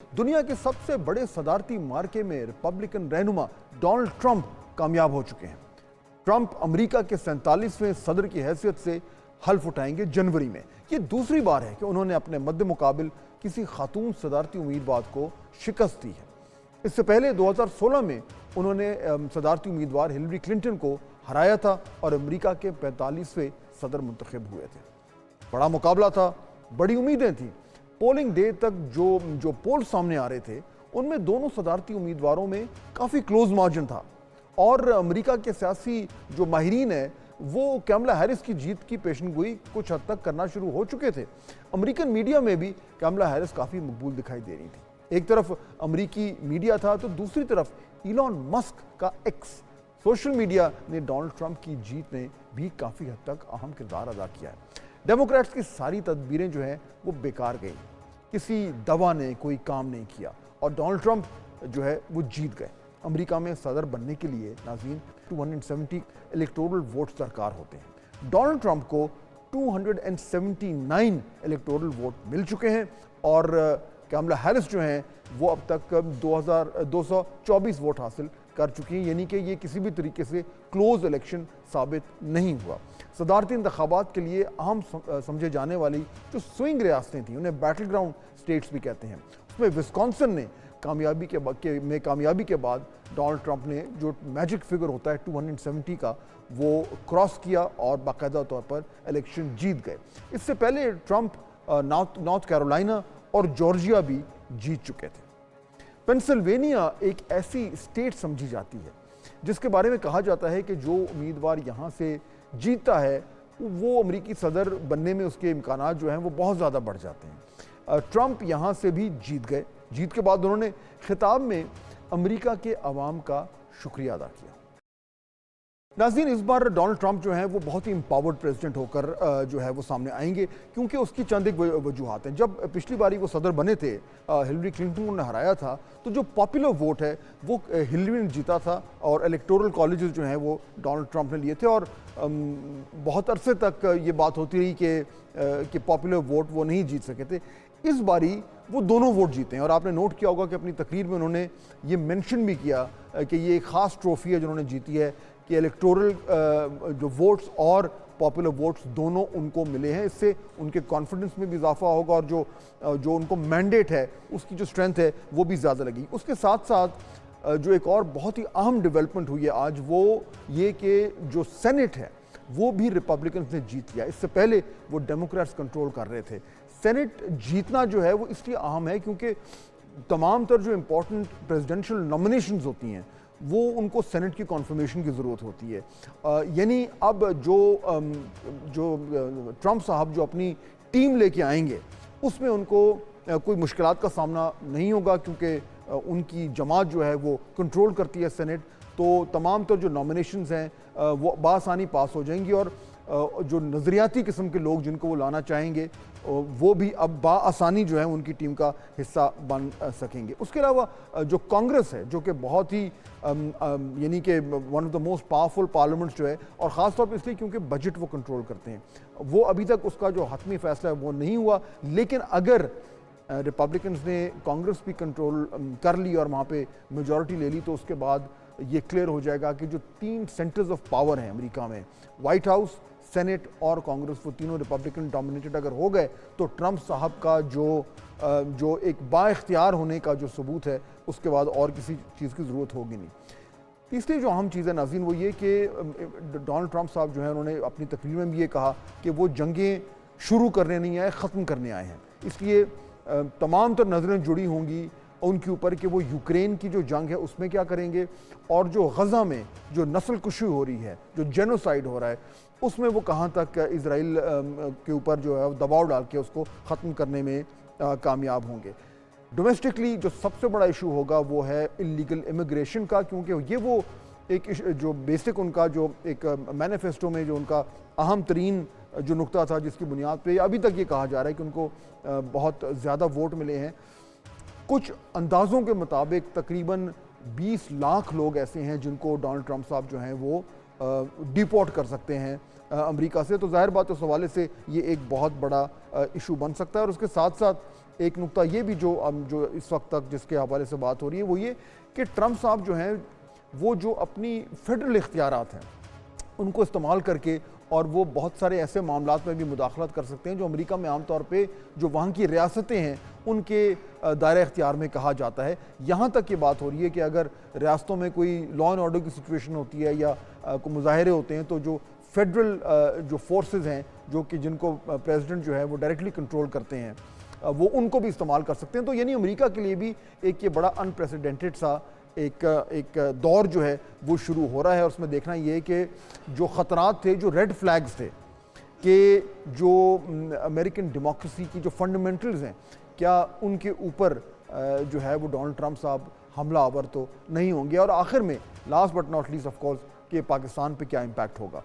दुनिया के सबसे बड़े सदारती मार्के में रिपब्लिकन रहनुमा डोनाल्ड ट्रंप कामयाब हो चुके हैं। ट्रंप अमेरिका के 47वें सदर की हैसियत से हल्फ उठाएंगे जनवरी में। ये दूसरी बार है कि उन्होंने अपने मद्दे मुकाबिल किसी खातून सदारती उम्मीदवार को शिकस्त दी है। इससे पहले 2016 में उन्होंने सदारती उम्मीदवार हिलरी क्लिंटन को हराया था और अमेरिका के 45वें सदर मुंतखब हुए थे। बड़ा मुकाबला था, बड़ी उम्मीदें थी। पोलिंग डे तक जो पोल सामने आ रहे थे उनमें दोनों सदारती उम्मीदवारों में काफ़ी क्लोज मार्जिन था और अमेरिका के सियासी जो माहिरीन है वो कैमला हैरिस की जीत की पेशनगोई कुछ हद तक करना शुरू हो चुके थे। अमेरिकन मीडिया में भी कैमला हैरिस काफ़ी मकबूल दिखाई दे रही थी। एक तरफ अमेरिकी मीडिया था तो दूसरी तरफ इलॉन मस्क का एक्स सोशल मीडिया ने डोनाल्ड ट्रंप की जीत में भी काफ़ी हद तक अहम किरदार अदा किया है। डेमोक्रेट्स की सारी तदबीरें जो हैं वो बेकार गई, किसी दवा ने कोई काम नहीं किया और डोनाल्ड ट्रंप जो है वो जीत गए। अमेरिका में सदर बनने के लिए नाज़रीन 270 इलेक्टोरल वोट्स दरकार होते हैं। डोनाल्ड ट्रंप को 279 इलेक्टोरल वोट मिल चुके हैं और कैमला हैरिस जो हैं वो अब तक 2224 वोट हासिल कर चुकी हैं, यानी कि ये किसी भी तरीके से क्लोज इलेक्शन साबित नहीं हुआ। सदारती इंतखाबात के लिए अहम समझे जाने वाली जो स्विंग रियासतें थीं, उन्हें बैटल ग्राउंड स्टेट्स भी कहते हैं, उसमें विस्कॉन्सिन ने कामयाबी के बाद डोनाल्ड ट्रंप ने जो मैजिक फिगर होता है 270 का वो क्रॉस किया और बाकायदा तौर पर इलेक्शन जीत गए। इससे पहले ट्रंप नॉर्थ कैरोलिना और जॉर्जिया भी जीत चुके थे। पेंसिल्वेनिया एक ऐसी स्टेट समझी जाती है जिसके बारे में कहा जाता है कि जो उम्मीदवार यहाँ से जीतता है वो अमेरिकी सदर बनने में उसके इम्कानात जो हैं वो बहुत ज़्यादा बढ़ जाते हैं। ट्रंप यहाँ से भी जीत गए। जीत के बाद उन्होंने खिताब में अमेरिका के अवाम का शुक्रिया अदा किया। नाज़रीन, इस बार डोनाल्ड ट्रंप जो हैं वो बहुत ही एम्पावर्ड प्रेसिडेंट होकर जो है वो सामने आएंगे, क्योंकि उसकी चंद एक वजूहात हैं। जब पिछली बारी वो सदर बने थे, हिलरी क्लिंटन को हराया था, तो जो पॉपुलर वोट है वो हिलरी ने जीता था और इलेक्टोरल कॉलेजेस जो हैं वो डोनाल्ड ट्रंप ने लिए थे और बहुत अरसे तक ये बात होती रही कि पॉपुलर वोट वो नहीं जीत सके थे। इस बारी वो दोनों वोट जीते हैं और आपने नोट किया होगा कि अपनी तकरीर में उन्होंने ये मेंशन भी किया कि ये एक ख़ास ट्रॉफी है जिन्होंने जीती है कि इलेक्टोरल जो वोट्स और पॉपुलर वोट्स दोनों उनको मिले हैं। इससे उनके कॉन्फिडेंस में भी इजाफा होगा और जो उनको मैंडेट है उसकी जो स्ट्रेंथ है वो भी ज़्यादा लगी। उसके साथ साथ जो एक और बहुत ही अहम डेवलपमेंट हुई है आज, वो ये कि जो सेनेट है वो भी रिपब्लिकन्स ने जीत लिया। इससे पहले वो डेमोक्रेट्स कंट्रोल कर रहे थे। सेनेट जीतना जो है वो इसलिए अहम है क्योंकि तमाम तर जो इम्पोर्टेंट प्रेसिडेंशियल नॉमिनेशंस होती हैं वो उनको सेनेट की कॉन्फर्मेशन की ज़रूरत होती है। यानी अब जो ट्रंप साहब जो अपनी टीम लेके आएंगे उसमें उनको कोई मुश्किलात का सामना नहीं होगा, क्योंकि उनकी जमात जो है वो कंट्रोल करती है सेनेट। तो तमाम तो जो नॉमिनेशंस हैं वो बासानी पास हो जाएंगी और जो नज़रियाती किस्म के लोग जिनको वो लाना चाहेंगे वो भी अब बाआसानी जो है उनकी टीम का हिस्सा बन सकेंगे। उसके अलावा जो कांग्रेस है, जो कि बहुत ही यानी कि one of the most powerful parliaments जो है, और ख़ास तौर पर इसलिए क्योंकि बजट वो कंट्रोल करते हैं, वो अभी तक उसका जो हतमी फैसला है वो नहीं हुआ। लेकिन अगर रिपब्लिकन्स ने कांग्रेस भी कंट्रोल कर ली और वहाँ पे मेजॉरिटी ले ली तो उसके बाद ये क्लियर हो जाएगा कि जो 3 सेंटर्स ऑफ पावर हैं अमेरिका में, वाइट हाउस, सेनेट और कांग्रेस, वो तीनों रिपब्लिकन डोमिनेटेड अगर हो गए तो ट्रंप साहब का जो एक बाइख्तियार होने का जो सबूत है उसके बाद और किसी चीज़ की ज़रूरत होगी नहीं। तीसरी जो अहम चीज़ है नाज़रीन वो ये कि डोनाल्ड ट्रंप साहब जो है उन्होंने अपनी तकरीर में भी ये कहा कि वो जंगें शुरू करने नहीं आए, ख़त्म करने आए हैं। इसलिए तमाम तर नज़रें जुड़ी होंगी उनके ऊपर कि वो यूक्रेन की जो जंग है उसमें क्या करेंगे और जो गज़ा में जो नस्ल कुशी हो रही है, जो जेनोसाइड हो रहा है, उसमें वो कहाँ तक इजराइल के ऊपर जो है दबाव डाल के उसको ख़त्म करने में कामयाब होंगे। डोमेस्टिकली जो सबसे बड़ा इशू होगा वो है इलीगल इमिग्रेशन का, क्योंकि ये वो एक जो बेसिक उनका जो एक मैनिफेस्टो में जो उनका अहम तरीन जो नुक्ता था जिसकी बुनियाद पे अभी तक ये कहा जा रहा है कि उनको बहुत ज़्यादा वोट मिले हैं। कुछ अंदाज़ों के मुताबिक तकरीबन 20 लाख लोग ऐसे हैं जिनको डोनाल्ड ट्रंप साहब जो हैं वो डिपोर्ट कर सकते हैं अमेरिका से। तो ज़ाहिर बात है उस हवाले से ये एक बहुत बड़ा इशू बन सकता है। और उसके साथ साथ ایک نقطہ یہ بھی جو اس وقت تک جس کے حوالے سے بات ہو رہی ہے وہ یہ کہ ٹرمپ صاحب جو ہیں وہ جو اپنی فیڈرل اختیارات ہیں ان کو استعمال کر کے اور وہ بہت سارے ایسے معاملات میں بھی مداخلت کر سکتے ہیں جو امریکہ میں عام طور پہ جو وہاں کی ریاستیں ہیں ان کے دائرہ اختیار میں کہا جاتا ہے. یہاں تک یہ بات ہو رہی ہے کہ اگر ریاستوں میں کوئی لا اینڈ آرڈر کی سچویشن ہوتی ہے یا کوئی مظاہرے ہوتے ہیں تو جو فیڈرل جو فورسز ہیں جو کہ جن کو پریزیڈنٹ جو ہے وہ ڈائریکٹلی کنٹرول کرتے ہیں وہ ان کو بھی استعمال کر سکتے ہیں. تو یعنی امریکہ کے لیے بھی ایک یہ بڑا انپریسیڈنٹڈ سا ایک دور جو ہے وہ شروع ہو رہا ہے. اور اس میں دیکھنا یہ کہ جو خطرات تھے جو ریڈ فلیگز تھے کہ جو امریکن ڈیموکریسی کی جو فنڈامنٹلز ہیں کیا ان کے اوپر جو ہے وہ ڈونلڈ ٹرمپ صاحب حملہ آور تو نہیں ہوں گے. اور آخر میں last but not least of course کہ پاکستان پہ کیا امپیکٹ ہوگا.